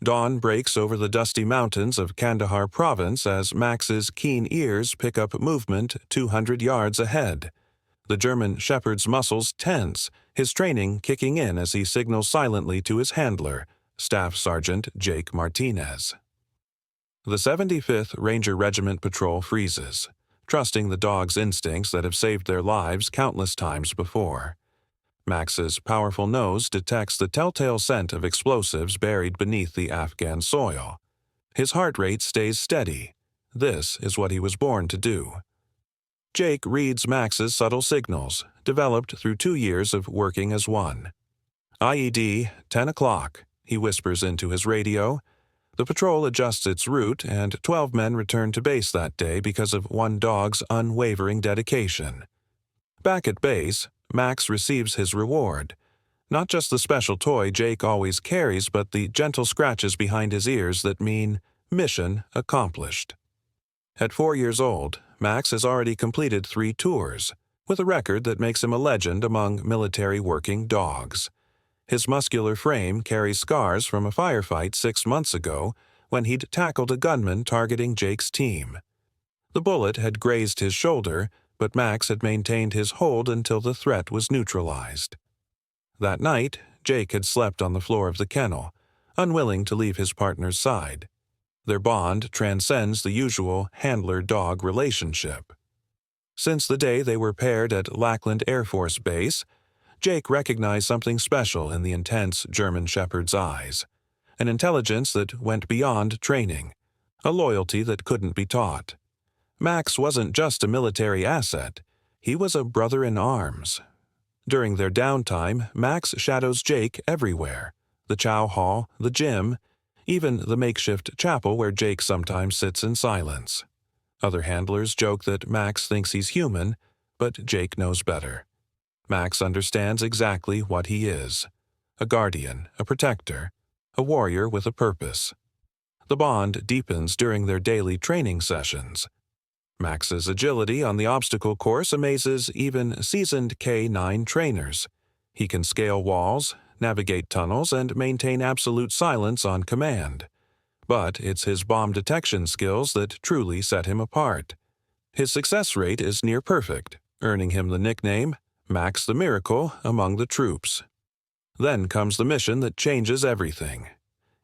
Dawn breaks over the dusty mountains of Kandahar province as Max's keen ears pick up movement 200 yards ahead. The German shepherd's muscles tense, his training kicking in as he signals silently to his handler, Staff Sergeant Jake Martinez. The 75th Ranger Regiment patrol freezes, trusting the dog's instincts that have saved their lives countless times before. Max's powerful nose detects the telltale scent of explosives buried beneath the Afghan soil. His heart rate stays steady. This is what he was born to do. Jake reads Max's subtle signals, developed through 2 years of working as one. IED, 10 o'clock, he whispers into his radio. The patrol adjusts its route, and 12 men return to base that day because of one dog's unwavering dedication. Back at base, Max receives his reward. Not just the special toy Jake always carries, but the gentle scratches behind his ears that mean mission accomplished. At 4 years old, Max has already completed 3 tours, with a record that makes him a legend among military working dogs. His muscular frame carries scars from a firefight 6 months ago when he'd tackled a gunman targeting Jake's team. The bullet had grazed his shoulder, but Max had maintained his hold until the threat was neutralized. That night, Jake had slept on the floor of the kennel, unwilling to leave his partner's side. Their bond transcends the usual handler-dog relationship. Since the day they were paired at Lackland Air Force Base, Jake recognized something special in the intense German shepherd's eyes, an intelligence that went beyond training, a loyalty that couldn't be taught. Max wasn't just a military asset, he was a brother in arms. During their downtime, Max shadows Jake everywhere: the chow hall, the gym, even the makeshift chapel where Jake sometimes sits in silence. Other handlers joke that Max thinks he's human, but Jake knows better. Max understands exactly what he is: a guardian, a protector, a warrior with a purpose. The bond deepens during their daily training sessions. Max's agility on the obstacle course amazes even seasoned K-9 trainers. He can scale walls, navigate tunnels, and maintain absolute silence on command. But it's his bomb detection skills that truly set him apart. His success rate is near perfect, earning him the nickname Max the Miracle among the troops. Then comes the mission that changes everything.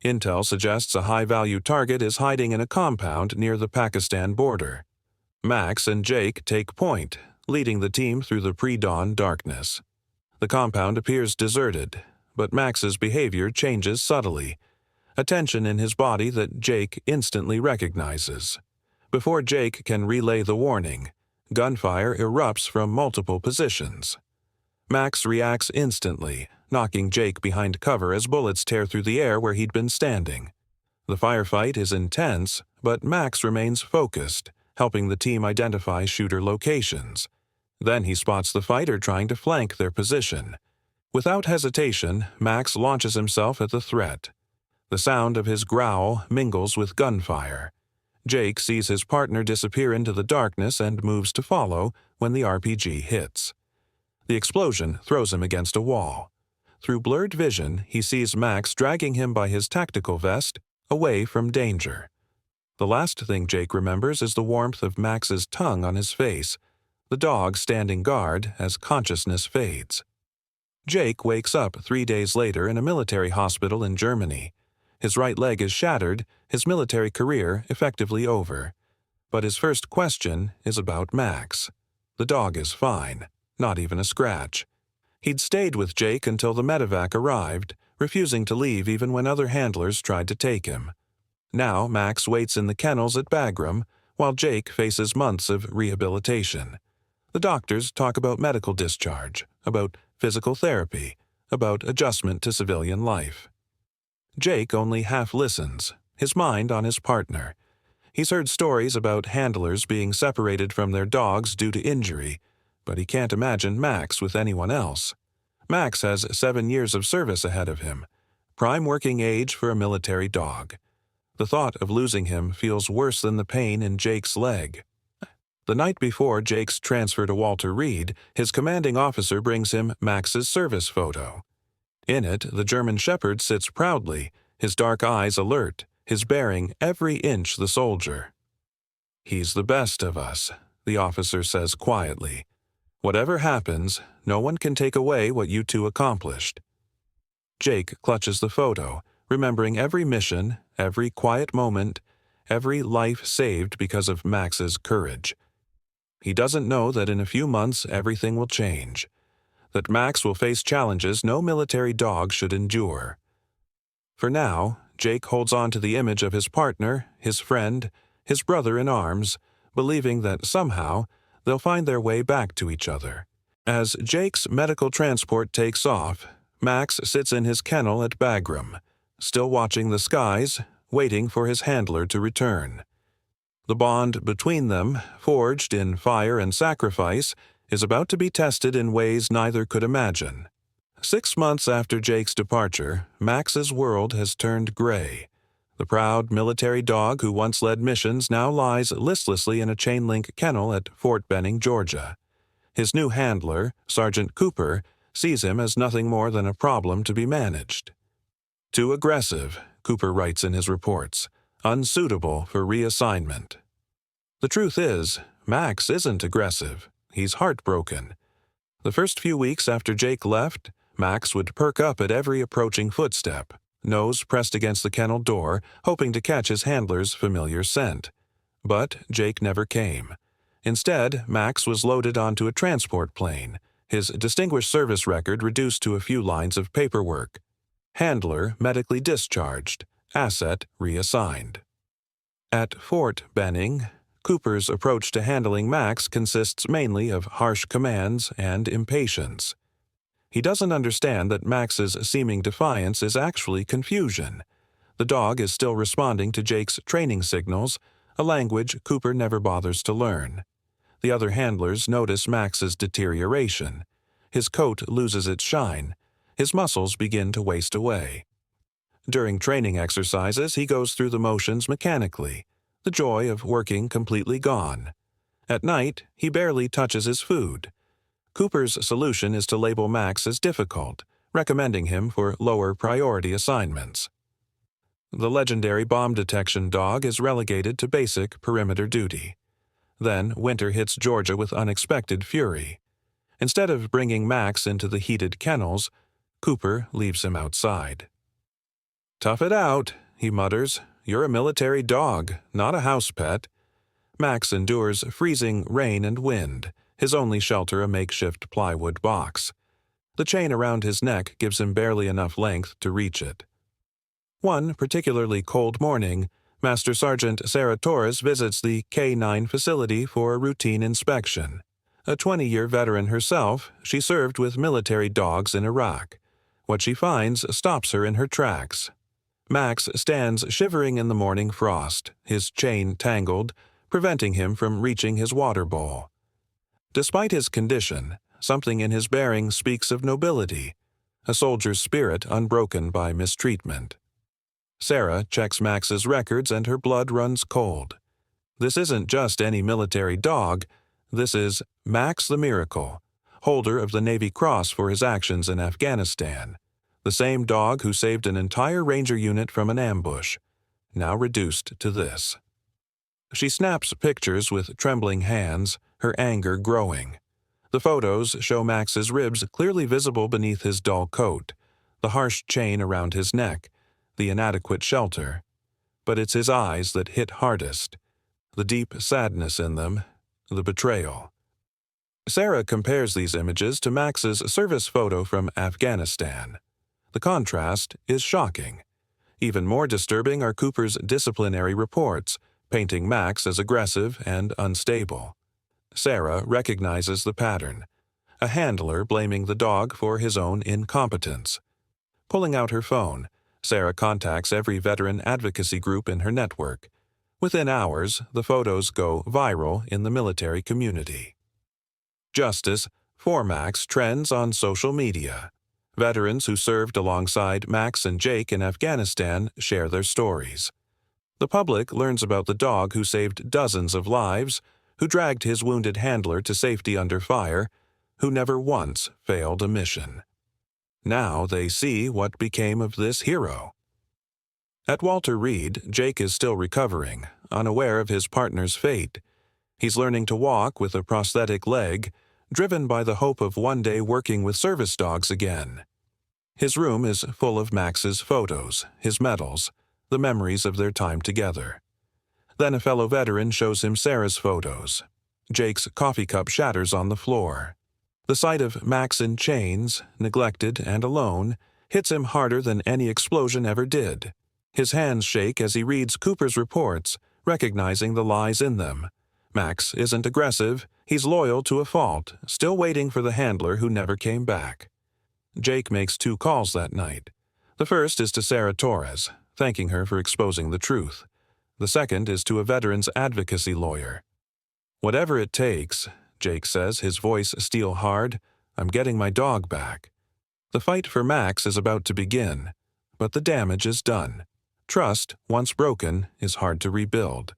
Intel suggests a high-value target is hiding in a compound near the Pakistan border. Max and Jake take point, leading the team through the pre-dawn darkness. The compound appears deserted, but Max's behavior changes subtly, a tension in his body that Jake instantly recognizes. Before Jake can relay the warning, gunfire erupts from multiple positions. Max reacts instantly, knocking Jake behind cover as bullets tear through the air where he'd been standing. The firefight is intense, but Max remains focused, helping the team identify shooter locations. Then he spots the fighter trying to flank their position. Without hesitation, Max launches himself at the threat. The sound of his growl mingles with gunfire. Jake sees his partner disappear into the darkness and moves to follow when the RPG hits. The explosion throws him against a wall. Through blurred vision, he sees Max dragging him by his tactical vest away from danger. The last thing Jake remembers is the warmth of Max's tongue on his face, the dog standing guard as consciousness fades. Jake wakes up 3 days later in a military hospital in Germany. His right leg is shattered, his military career effectively over. But his first question is about Max. The dog is fine, not even a scratch. He'd stayed with Jake until the medevac arrived, refusing to leave even when other handlers tried to take him. Now Max waits in the kennels at Bagram, while Jake faces months of rehabilitation. The doctors talk about medical discharge, about physical therapy, about adjustment to civilian life. Jake only half listens, his mind on his partner. He's heard stories about handlers being separated from their dogs due to injury, but he can't imagine Max with anyone else. Max has 7 years of service ahead of him, prime working age for a military dog. The thought of losing him feels worse than the pain in Jake's leg. The night before Jake's transfer to Walter Reed, his commanding officer brings him Max's service photo. In it, the German shepherd sits proudly, his dark eyes alert, his bearing every inch the soldier. "He's the best of us," the officer says quietly. "Whatever happens, no one can take away what you two accomplished." Jake clutches the photo, remembering every mission, every quiet moment, every life saved because of Max's courage. He doesn't know that in a few months everything will change, that Max will face challenges no military dog should endure. For now, Jake holds on to the image of his partner, his friend, his brother in arms, believing that somehow they'll find their way back to each other. As Jake's medical transport takes off, Max sits in his kennel at Bagram, still watching the skies, waiting for his handler to return. The bond between them, forged in fire and sacrifice, is about to be tested in ways neither could imagine. 6 months after Jake's departure, Max's world has turned gray. The proud military dog who once led missions now lies listlessly in a chain-link kennel at Fort Benning, Georgia. His new handler, Sergeant Cooper, sees him as nothing more than a problem to be managed. "Too aggressive," Cooper writes in his reports, "unsuitable for reassignment." The truth is, Max isn't aggressive. He's heartbroken. The first few weeks after Jake left, Max would perk up at every approaching footstep, nose pressed against the kennel door, hoping to catch his handler's familiar scent. But Jake never came. Instead, Max was loaded onto a transport plane, his distinguished service record reduced to a few lines of paperwork. Handler medically discharged, asset reassigned. At Fort Benning, Cooper's approach to handling Max consists mainly of harsh commands and impatience. He doesn't understand that Max's seeming defiance is actually confusion. The dog is still responding to Jake's training signals, a language Cooper never bothers to learn. The other handlers notice Max's deterioration. His coat loses its shine. His muscles begin to waste away. During training exercises, he goes through the motions mechanically, the joy of working completely gone. At night, he barely touches his food. Cooper's solution is to label Max as difficult, recommending him for lower priority assignments. The legendary bomb detection dog is relegated to basic perimeter duty. Then winter hits Georgia with unexpected fury. Instead of bringing Max into the heated kennels, Cooper leaves him outside. "Tough it out," he mutters. "You're a military dog, not a house pet." Max endures freezing rain and wind, his only shelter a makeshift plywood box. The chain around his neck gives him barely enough length to reach it. One particularly cold morning, Master Sergeant Sarah Torres visits the K-9 facility for a routine inspection. A 20-year veteran herself, she served with military dogs in Iraq. What she finds stops her in her tracks. Max stands shivering in the morning frost, his chain tangled, preventing him from reaching his water bowl. Despite his condition, something in his bearing speaks of nobility, a soldier's spirit unbroken by mistreatment. Sarah checks Max's records and her blood runs cold. This isn't just any military dog. This is Max the Miracle, holder of the Navy Cross for his actions in Afghanistan, the same dog who saved an entire Ranger unit from an ambush, now reduced to this. She snaps pictures with trembling hands, her anger growing. The photos show Max's ribs clearly visible beneath his dull coat, the harsh chain around his neck, the inadequate shelter. But it's his eyes that hit hardest, the deep sadness in them, the betrayal. Sarah compares these images to Max's service photo from Afghanistan. The contrast is shocking. Even more disturbing are Cooper's disciplinary reports, painting Max as aggressive and unstable. Sarah recognizes the pattern, a handler blaming the dog for his own incompetence. Pulling out her phone, Sarah contacts every veteran advocacy group in her network. Within hours, the photos go viral in the military community. Justice for Max trends on social media. Veterans who served alongside Max and Jake in Afghanistan share their stories. The public learns about the dog who saved dozens of lives, who dragged his wounded handler to safety under fire, who never once failed a mission. Now they see what became of this hero. At Walter Reed, Jake is still recovering, unaware of his partner's fate. He's learning to walk with a prosthetic leg, driven by the hope of one day working with service dogs again. His room is full of Max's photos, his medals, the memories of their time together. Then a fellow veteran shows him Sarah's photos. Jake's coffee cup shatters on the floor. The sight of Max in chains, neglected and alone, hits him harder than any explosion ever did. His hands shake as he reads Cooper's reports, recognizing the lies in them. Max isn't aggressive, he's loyal to a fault, still waiting for the handler who never came back. Jake makes 2 calls that night. The first is to Sarah Torres, thanking her for exposing the truth. The second is to a veterans advocacy lawyer. "Whatever it takes," Jake says, his voice steel hard, "I'm getting my dog back." The fight for Max is about to begin, but the damage is done. Trust, once broken, is hard to rebuild.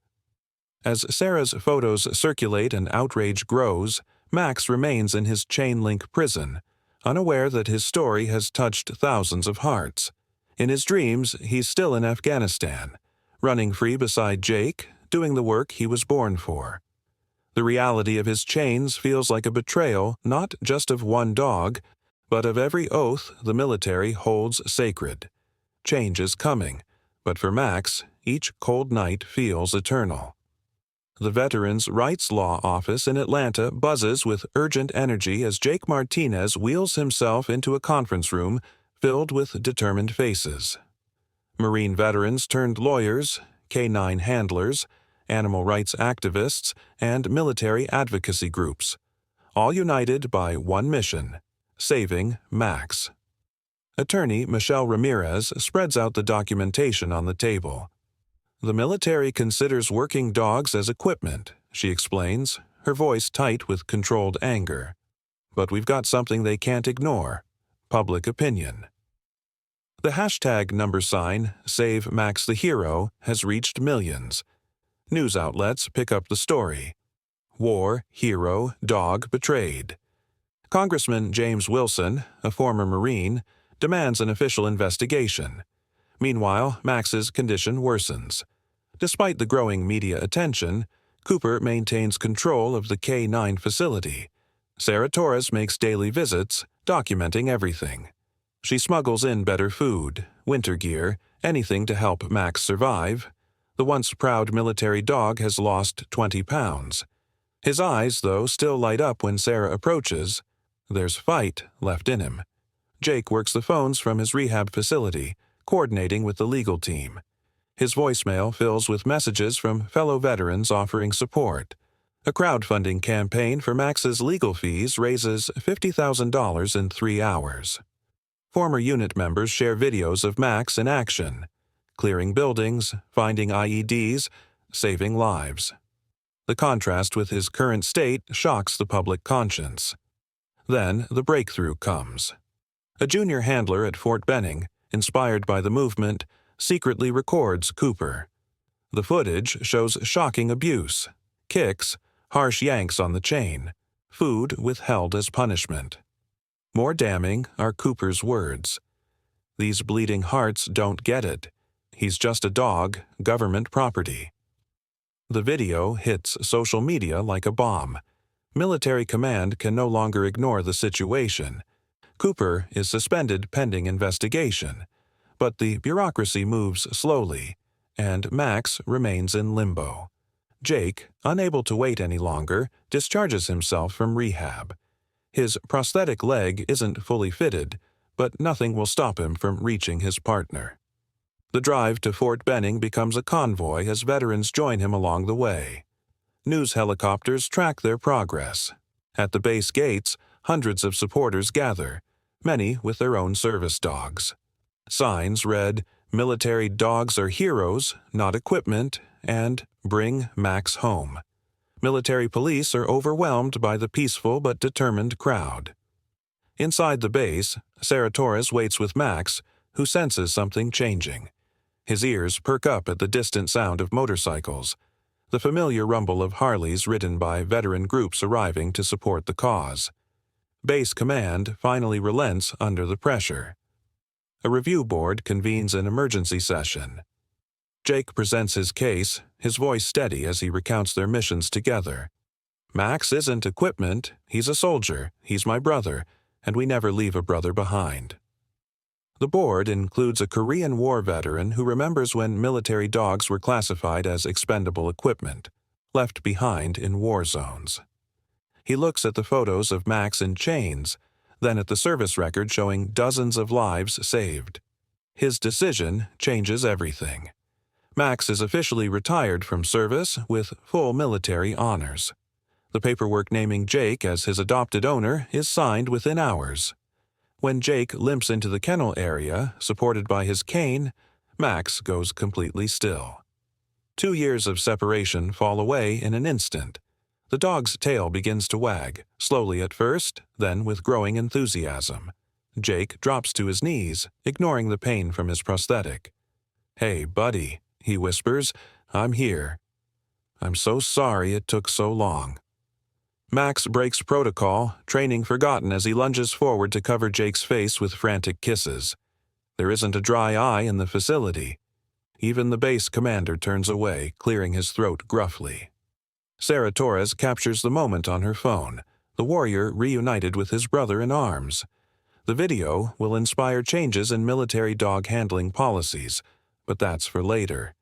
As Sarah's photos circulate and outrage grows, Max remains in his chain-link prison, unaware that his story has touched thousands of hearts. In his dreams, he's still in Afghanistan, running free beside Jake, doing the work he was born for. The reality of his chains feels like a betrayal not just of one dog, but of every oath the military holds sacred. Change is coming, but for Max, each cold night feels eternal. The Veterans Rights Law Office in Atlanta buzzes with urgent energy as Jake Martinez wheels himself into a conference room filled with determined faces. Marine veterans turned lawyers, canine handlers, animal rights activists, and military advocacy groups, all united by one mission: saving Max. Attorney Michelle Ramirez spreads out the documentation on the table. "The military considers working dogs as equipment," she explains, her voice tight with controlled anger. "But we've got something they can't ignore: public opinion." The hashtag #, Save Max the Hero, has reached millions. News outlets pick up the story. War, hero, dog betrayed. Congressman James Wilson, a former Marine, demands an official investigation. Meanwhile, Max's condition worsens. Despite the growing media attention, Cooper maintains control of the K9 facility. Sarah Torres makes daily visits, documenting everything. She smuggles in better food, winter gear, anything to help Max survive. The once proud military dog has lost 20 pounds. His eyes, though, still light up when Sarah approaches. There's fight left in him. Jake works the phones from his rehab facility, coordinating with the legal team. His voicemail fills with messages from fellow veterans offering support. A crowdfunding campaign for Max's legal fees raises $50,000 in 3 hours. Former unit members share videos of Max in action, clearing buildings, finding IEDs, saving lives. The contrast with his current state shocks the public conscience. Then the breakthrough comes. A junior handler at Fort Benning, inspired by the movement, secretly records Cooper. The footage shows shocking abuse, kicks, harsh yanks on the chain, food withheld as punishment. More damning are Cooper's words. "These bleeding hearts don't get it. He's just a dog, government property." The video hits social media like a bomb. Military command can no longer ignore the situation. Cooper is suspended pending investigation, but the bureaucracy moves slowly, and Max remains in limbo. Jake, unable to wait any longer, discharges himself from rehab. His prosthetic leg isn't fully fitted, but nothing will stop him from reaching his partner. The drive to Fort Benning becomes a convoy as veterans join him along the way. News helicopters track their progress. At the base gates, hundreds of supporters gather, many with their own service dogs. Signs read, "Military dogs are heroes, not equipment," and "Bring Max home." Military police are overwhelmed by the peaceful but determined crowd. Inside the base, Sarah Torres waits with Max, who senses something changing. His ears perk up at the distant sound of motorcycles, the familiar rumble of Harleys ridden by veteran groups arriving to support the cause. Base command finally relents under the pressure. A review board convenes an emergency session. Jake presents his case, his voice steady as he recounts their missions together. "Max isn't equipment, he's a soldier, he's my brother, and we never leave a brother behind." The board includes a Korean War veteran who remembers when military dogs were classified as expendable equipment, left behind in war zones. He looks at the photos of Max in chains, then at the service record showing dozens of lives saved. His decision changes everything. Max is officially retired from service with full military honors. The paperwork naming Jake as his adopted owner is signed within hours. When Jake limps into the kennel area, supported by his cane, Max goes completely still. 2 years of separation fall away in an instant. The dog's tail begins to wag, slowly at first, then with growing enthusiasm. Jake drops to his knees, ignoring the pain from his prosthetic. "Hey, buddy," he whispers, "I'm here. I'm so sorry it took so long." Max breaks protocol, training forgotten as he lunges forward to cover Jake's face with frantic kisses. There isn't a dry eye in the facility. Even the base commander turns away, clearing his throat gruffly. Sarah Torres captures the moment on her phone, the warrior reunited with his brother in arms. The video will inspire changes in military dog handling policies, but that's for later.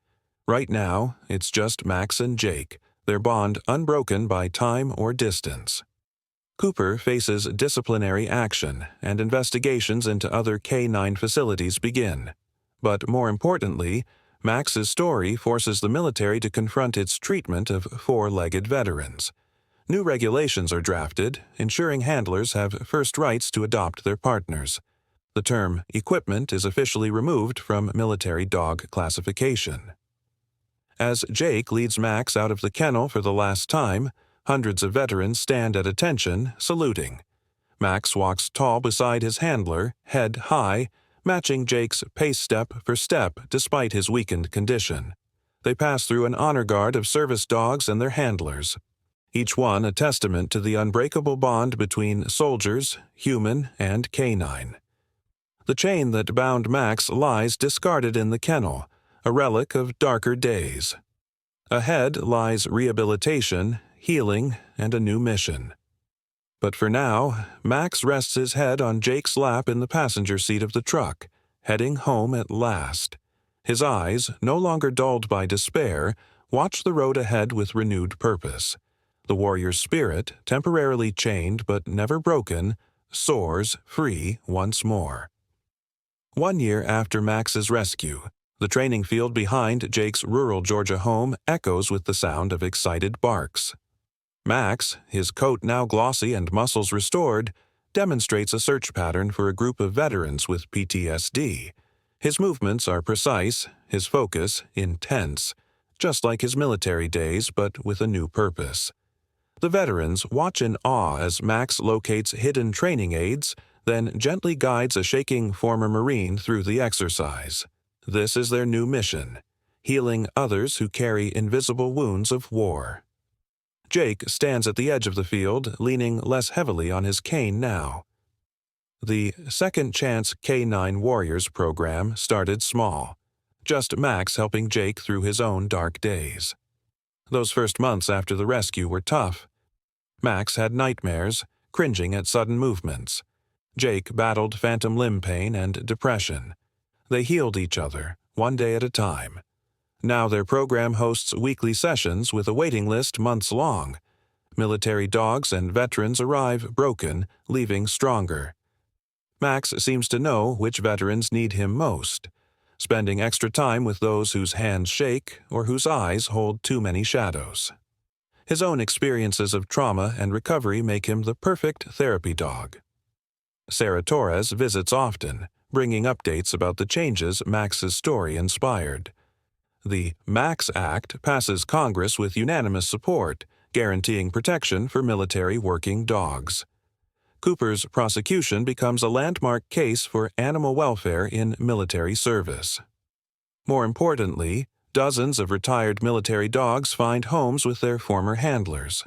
Right now, it's just Max and Jake, their bond unbroken by time or distance. Cooper faces disciplinary action, and investigations into other K9 facilities begin. But more importantly, Max's story forces the military to confront its treatment of four-legged veterans. New regulations are drafted, ensuring handlers have first rights to adopt their partners. The term equipment is officially removed from military dog classification. As Jake leads Max out of the kennel for the last time, hundreds of veterans stand at attention, saluting. Max walks tall beside his handler, head high, matching Jake's pace step for step despite his weakened condition. They pass through an honor guard of service dogs and their handlers, each one a testament to the unbreakable bond between soldiers, human, and canine. The chain that bound Max lies discarded in the kennel, a relic of darker days. Ahead lies rehabilitation, healing, and a new mission. But for now, Max rests his head on Jake's lap in the passenger seat of the truck, heading home at last. His eyes, no longer dulled by despair, watch the road ahead with renewed purpose. The warrior's spirit, temporarily chained but never broken, soars free once more. 1 year after Max's rescue, the training field behind Jake's rural Georgia home echoes with the sound of excited barks. Max, his coat now glossy and muscles restored, demonstrates a search pattern for a group of veterans with PTSD. His movements are precise, his focus intense, just like his military days but with a new purpose. The veterans watch in awe as Max locates hidden training aids, then gently guides a shaking former Marine through the exercise. This is their new mission, healing others who carry invisible wounds of war. Jake stands at the edge of the field, leaning less heavily on his cane now. The Second Chance K9 Warriors program started small, just Max helping Jake through his own dark days. Those first months after the rescue were tough. Max had nightmares, cringing at sudden movements. Jake battled phantom limb pain and depression. They healed each other, one day at a time. Now their program hosts weekly sessions with a waiting list months long. Military dogs and veterans arrive broken, leaving stronger. Max seems to know which veterans need him most, spending extra time with those whose hands shake or whose eyes hold too many shadows. His own experiences of trauma and recovery make him the perfect therapy dog. Sarah Torres visits often, bringing updates about the changes Max's story inspired. The Max Act passes Congress with unanimous support, guaranteeing protection for military working dogs. Cooper's prosecution becomes a landmark case for animal welfare in military service. More importantly, dozens of retired military dogs find homes with their former handlers.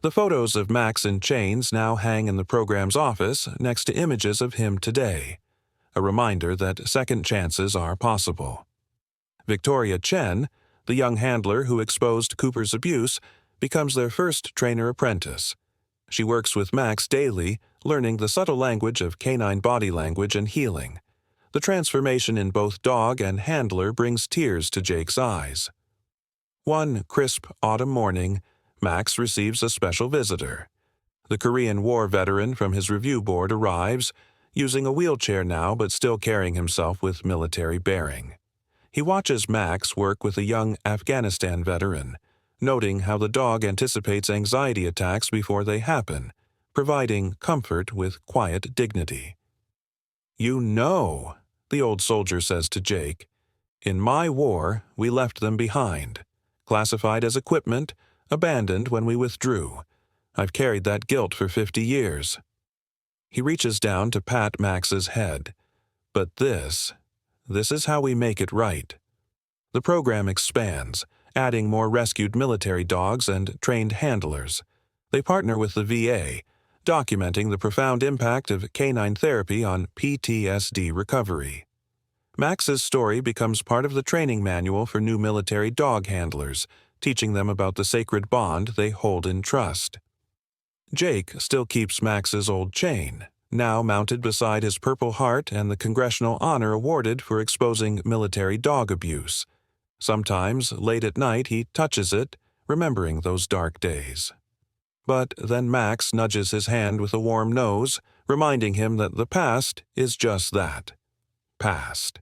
The photos of Max in chains now hang in the program's office next to images of him today, a reminder that second chances are possible. Victoria Chen, the young handler who exposed Cooper's abuse, becomes their first trainer-apprentice. She works with Max daily, learning the subtle language of canine body language and heeling. The transformation in both dog and handler brings tears to Jake's eyes. One crisp autumn morning, Max receives a special visitor. The Korean War veteran from his review board arrives, using a wheelchair now but still carrying himself with military bearing. He watches Max work with a young Afghanistan veteran, noting how the dog anticipates anxiety attacks before they happen, providing comfort with quiet dignity. "You know," the old soldier says to Jake, "in my war, we left them behind, classified as equipment, abandoned when we withdrew. I've carried that guilt for 50 years. He reaches down to pat Max's head. "But this is how we make it right." The program expands, adding more rescued military dogs and trained handlers. They partner with the VA, documenting the profound impact of canine therapy on PTSD recovery. Max's story becomes part of the training manual for new military dog handlers, teaching them about the sacred bond they hold in trust. Jake still keeps Max's old chain, now mounted beside his Purple Heart and the congressional honor awarded for exposing military dog abuse. Sometimes, late at night, he touches it, remembering those dark days. But then Max nudges his hand with a warm nose, reminding him that the past is just that. Past.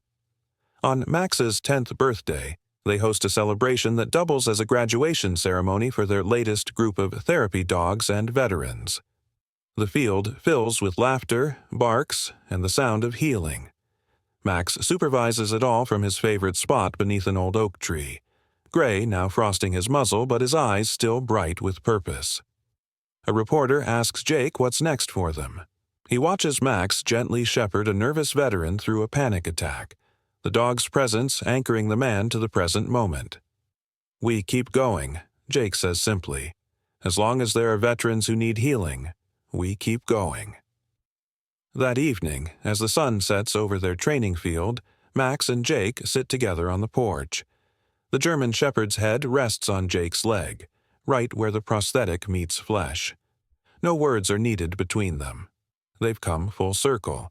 On Max's 10th birthday, they host a celebration that doubles as a graduation ceremony for their latest group of therapy dogs and veterans. The field fills with laughter, barks, and the sound of healing. Max supervises it all from his favorite spot beneath an old oak tree, Gray now frosting his muzzle but his eyes still bright with purpose. A reporter asks Jake what's next for them. He watches Max gently shepherd a nervous veteran through a panic attack, the dog's presence anchoring the man to the present moment. "We keep going," Jake says simply. "As long as there are veterans who need healing, we keep going." That evening, as the sun sets over their training field, Max and Jake sit together on the porch. The German shepherd's head rests on Jake's leg, right where the prosthetic meets flesh. No words are needed between them. They've come full circle,